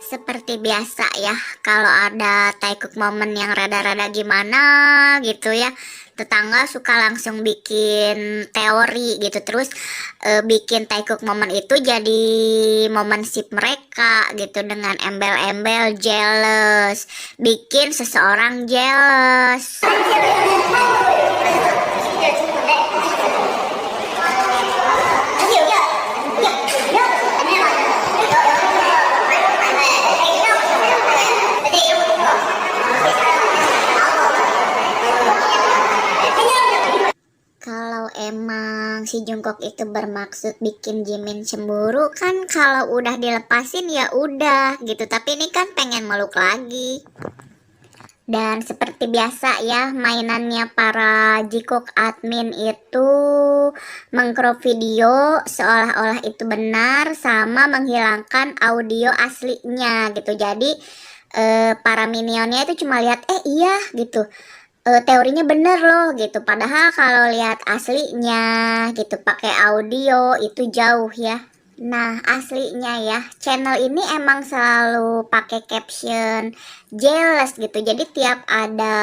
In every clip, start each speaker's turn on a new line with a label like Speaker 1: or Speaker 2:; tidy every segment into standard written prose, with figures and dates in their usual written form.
Speaker 1: Seperti biasa ya, kalau ada taekuk momen yang rada-rada gimana gitu ya, tetangga suka langsung bikin teori gitu, terus bikin taekuk momen itu jadi momen sip mereka gitu, dengan embel-embel jealous, bikin seseorang jealous. Kalau emang si Jungkook itu bermaksud bikin Jimin cemburu, kan kalau udah dilepasin ya udah gitu, tapi ini kan pengen meluk lagi. Dan seperti biasa ya, mainannya para Jikook admin itu mengcrop video seolah-olah itu benar, sama menghilangkan audio aslinya gitu. Jadi para minionnya itu cuma lihat iya gitu, teorinya bener loh gitu, padahal kalau lihat aslinya gitu pakai audio itu jauh ya. Nah, aslinya ya, channel ini emang selalu pakai caption jealous gitu. Jadi tiap ada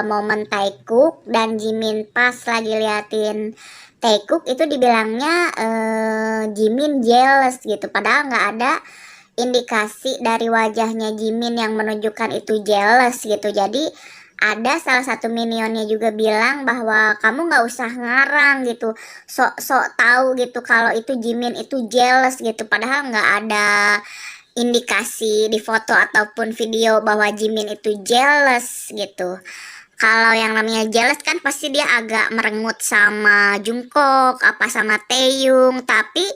Speaker 1: momen Taekook dan Jimin pas lagi liatin Taekook itu dibilangnya Jimin jealous gitu, padahal nggak ada indikasi dari wajahnya Jimin yang menunjukkan itu jealous gitu. Jadi ada salah satu minionnya juga bilang bahwa kamu nggak usah ngarang gitu, sok-sok tahu gitu kalau itu Jimin itu jealous gitu, padahal nggak ada indikasi di foto ataupun video bahwa Jimin itu jealous gitu. Kalau yang namanya jealous kan pasti dia agak merengut sama Jungkook apa sama Taeyong, tapi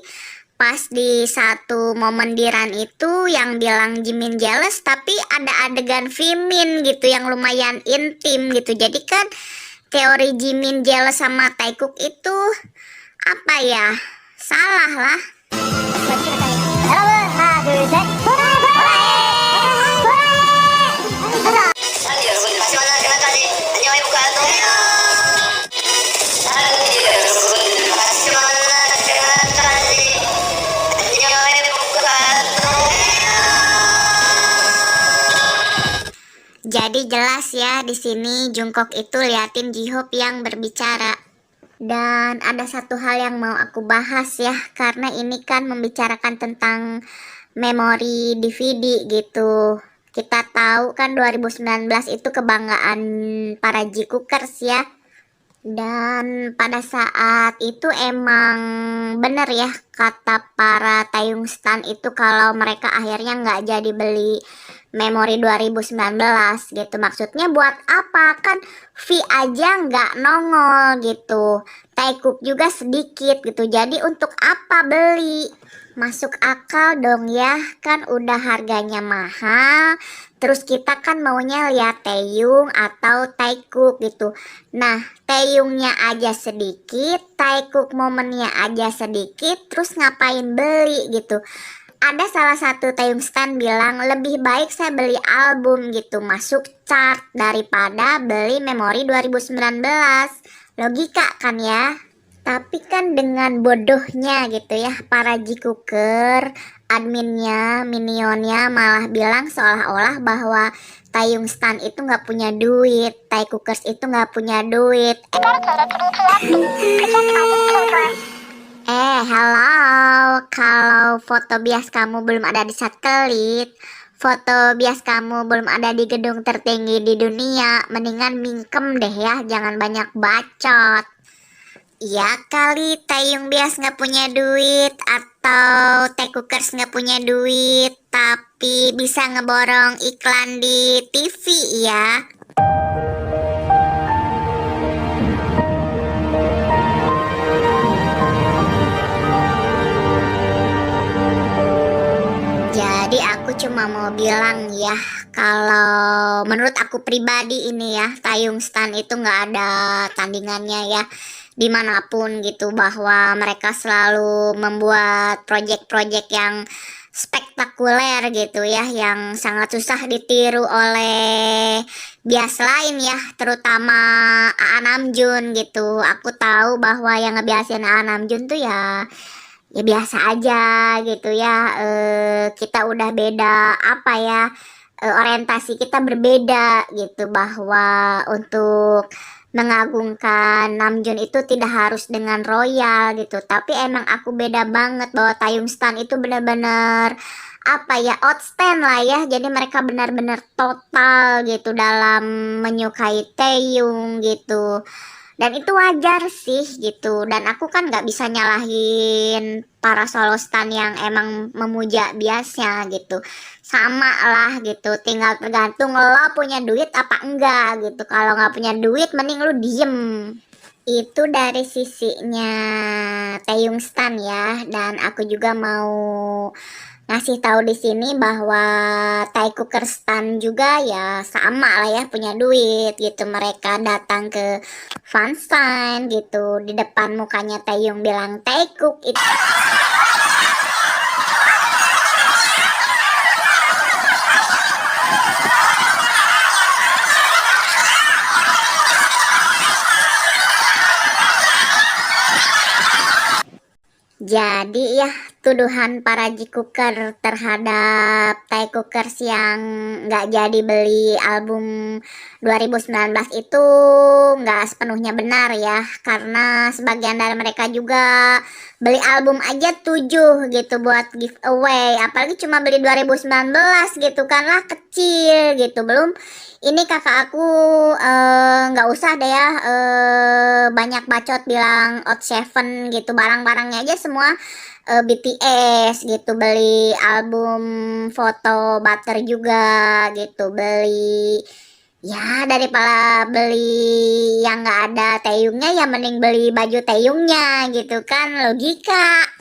Speaker 1: pas di satu momen di run itu yang bilang Jimin jealous, tapi ada adegan Vimin gitu yang lumayan intim gitu. Jadi kan teori Jimin jealous sama Taekook itu apa ya, salah lah. Jadi jelas ya, di sini Jungkook itu liatin J-Hope yang berbicara. Dan ada satu hal yang mau aku bahas ya, karena ini kan membicarakan tentang memori DVD gitu. Kita tahu kan 2019 itu kebanggaan para J-Cookers ya. Dan pada saat itu emang bener ya kata para Taeyong Stan itu, kalau mereka akhirnya nggak jadi beli memori 2019 gitu. Maksudnya buat apa, kan V aja nggak nongol gitu, Taekook juga sedikit gitu, jadi untuk apa beli? Masuk akal dong ya, kan udah harganya mahal, terus kita kan maunya lihat Taeyong atau Taekook gitu. Nah, Taeyongnya aja sedikit, Taekook momennya aja sedikit, terus ngapain beli gitu? Ada salah satu Taeyong Stan bilang lebih baik saya beli album gitu, masuk chart, daripada beli memori 2019. Logika kan ya? Tapi kan dengan bodohnya gitu ya, para J-Cooker, adminnya, minionnya malah bilang seolah-olah bahwa Taeyong Stan itu nggak punya duit, Taekookers itu nggak punya duit. Hello, kalau foto bias kamu belum ada di satelit, foto bias kamu belum ada di gedung tertinggi di dunia, mendingan mingkem deh ya, jangan banyak bacot. Ya kali Taeyong bias nggak punya duit, atau Taekookers nggak punya duit, tapi bisa ngeborong iklan di TV ya. Jadi aku cuma cuma mau bilang ya, kalau menurut aku pribadi ini ya, Taeyong Stan itu nggak ada tandingannya ya, dimanapun gitu, bahwa mereka selalu membuat project-project yang spektakuler gitu ya, yang sangat susah ditiru oleh bias lain ya, terutama AA Namjoon gitu. Aku tahu bahwa yang ngebiasin AA Namjoon tuh ya biasa aja gitu ya. Kita udah beda apa ya, orientasi kita berbeda gitu, bahwa untuk mengagungkan Namjoon itu tidak harus dengan royal gitu, tapi emang aku beda banget bahwa Taeyong Stan itu benar-benar apa ya, outstand lah ya. Jadi mereka benar-benar total gitu dalam menyukai Taeyong gitu, dan itu wajar sih gitu. Dan aku kan nggak bisa nyalahin para solo stan yang emang memuja biasnya gitu, sama lah gitu, tinggal tergantung lo punya duit apa enggak gitu. Kalau nggak punya duit mending lu diem. Itu dari sisinya Taeyong Stan ya. Dan aku juga mau ngasih tahu di sini bahwa Taekuker Stan juga ya sama lah ya, punya duit gitu. Mereka datang ke fansign gitu, di depan mukanya Taeyong bilang Taekuk itu. Jadi ya, tuduhan para Jikuker terhadap Taekukers yang nggak jadi beli album 2019 itu nggak sepenuhnya benar ya, karena sebagian dari mereka juga beli album aja 7 gitu buat giveaway, apalagi cuma beli 2019 gitu kan, lah kecil gitu. Belum ini kakak aku nggak usah deh ya banyak bacot bilang Out Seven gitu, barang-barangnya aja semua BTS gitu. Beli album foto Butter juga gitu, beli ya. Daripada beli yang nggak ada Taeyongnya ya mending beli baju Taeyongnya gitu kan, logika.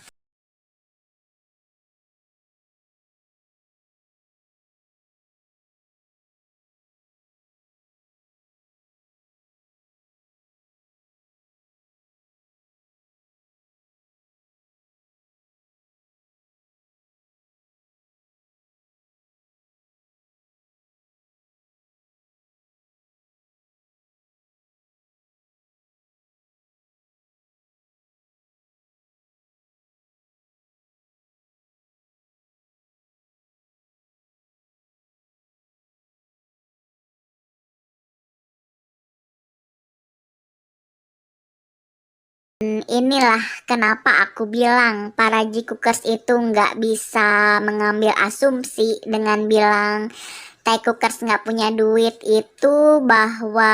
Speaker 1: Inilah kenapa aku bilang para Jikukers itu nggak bisa mengambil asumsi dengan bilang Taekukers nggak punya duit itu, bahwa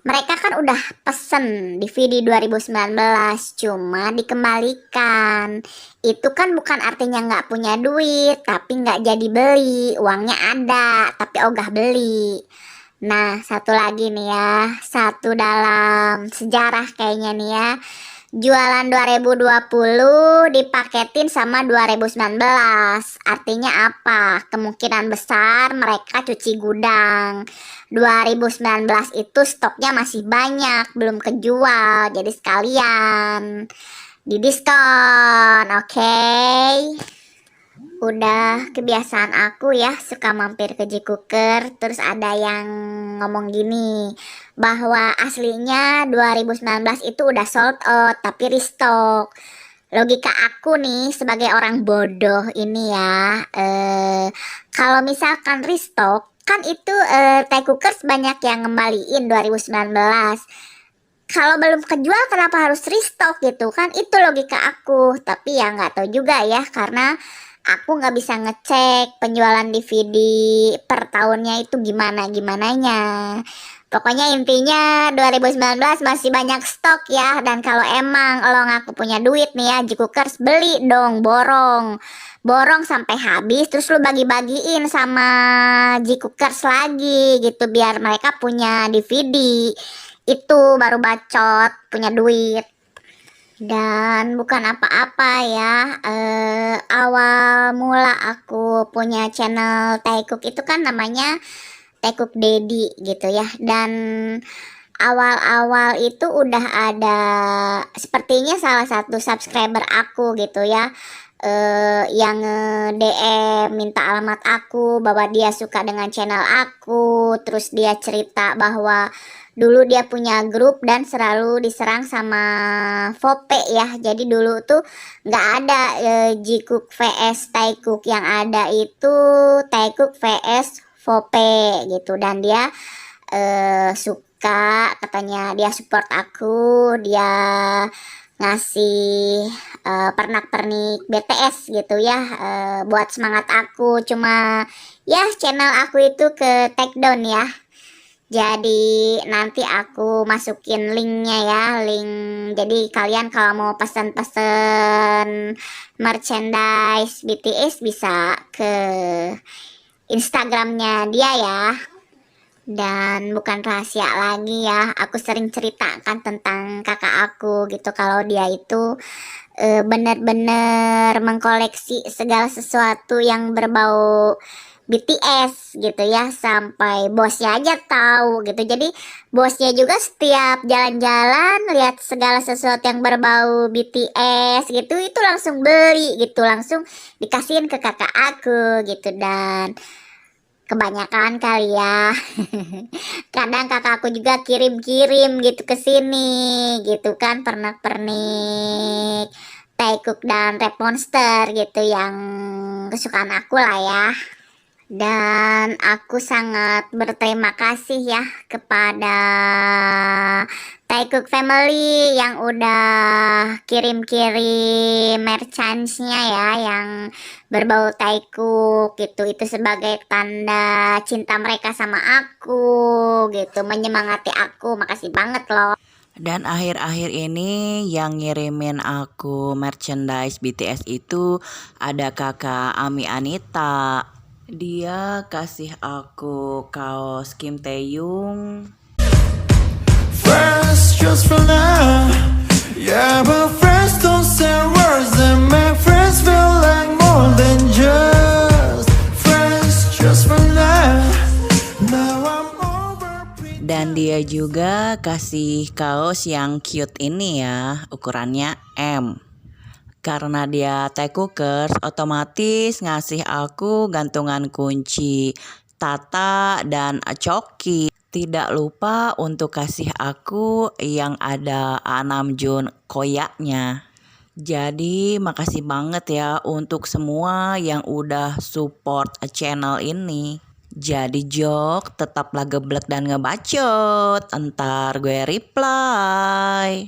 Speaker 1: mereka kan udah pesen DVD 2019 cuma dikembalikan. Itu kan bukan artinya nggak punya duit, tapi nggak jadi beli. Uangnya ada tapi ogah beli. Nah, satu lagi nih ya, satu dalam sejarah kayaknya nih ya, jualan 2020 dipaketin sama 2019. Artinya apa? Kemungkinan besar mereka cuci gudang. 2019 itu stoknya masih banyak, belum kejual. Jadi sekalian di diskon, oke? Udah kebiasaan aku ya suka mampir ke Jikuker, terus ada yang ngomong gini, bahwa aslinya 2019 itu udah sold out tapi restock. Logika aku nih sebagai orang bodoh ini ya, kalau misalkan restock kan itu Taekukers banyak yang ngembaliin 2019. Kalau belum kejual kenapa harus restock gitu kan, itu logika aku. Tapi ya nggak tahu juga ya, karena aku nggak bisa ngecek penjualan DVD per tahunnya itu gimananya. Pokoknya intinya 2019 masih banyak stok ya. Dan kalau emang lo ngaku punya duit nih ya Jikukers, beli dong, borong sampai habis, terus lu bagi-bagiin sama Jikukers lagi gitu, biar mereka punya DVD. Itu baru bacot punya duit. Dan bukan apa-apa ya, awal mula aku punya channel Taekook itu kan namanya Taekook Dedi gitu ya. Dan awal-awal itu udah ada sepertinya salah satu subscriber aku gitu ya, yang DM minta alamat aku bahwa dia suka dengan channel aku. Terus dia cerita bahwa dulu dia punya grup dan selalu diserang sama Vope ya. Jadi dulu tuh nggak ada Jikook vs Taekook, yang ada itu Taekook vs Vope gitu. Dan dia suka, katanya dia support aku, dia ngasih pernak-pernik BTS gitu ya, buat semangat aku. Cuma ya channel aku itu ke take down ya. Jadi nanti aku masukin linknya ya, link. Jadi kalian kalau mau pesan-pesan merchandise BTS bisa ke Instagramnya dia ya. Dan bukan rahasia lagi ya, aku sering ceritakan tentang kakak aku gitu, kalau dia itu benar-benar mengkoleksi segala sesuatu yang berbau BTS gitu ya, sampai bosnya aja tahu gitu. Jadi bosnya juga setiap jalan-jalan lihat segala sesuatu yang berbau BTS gitu, itu langsung beli gitu, langsung dikasihin ke kakak aku gitu. Dan kebanyakan kali ya. Kadang kakakku juga kirim-kirim gitu ke sini gitu kan, pernak-pernik Taekook dan Red Monster gitu yang kesukaan aku lah ya. Dan aku sangat berterima kasih ya kepada Taekook Family yang udah kirim-kirim merchandise-nya ya, yang berbau Taekook gitu. Itu sebagai tanda cinta mereka sama aku gitu, menyemangati aku. Makasih banget loh.
Speaker 2: Dan akhir-akhir ini yang ngirimin aku merchandise BTS itu ada kakak Ami Anita. Dia kasih aku kaos Kim Taeyong.
Speaker 3: Friends just for now, yeah, but friends don't say words that make friends feel like more than just friends just for now. Now I'm over.
Speaker 2: Dan dia juga kasih kaos yang cute ini ya, ukurannya M. Karena dia Taekookers, otomatis ngasih aku gantungan kunci Tata dan Choki. Tidak lupa untuk kasih aku yang ada A-Namjoon koyaknya. Jadi makasih banget ya untuk semua yang udah support channel ini. Jadi Jok tetaplah geblek dan ngebacot. Entar gue reply.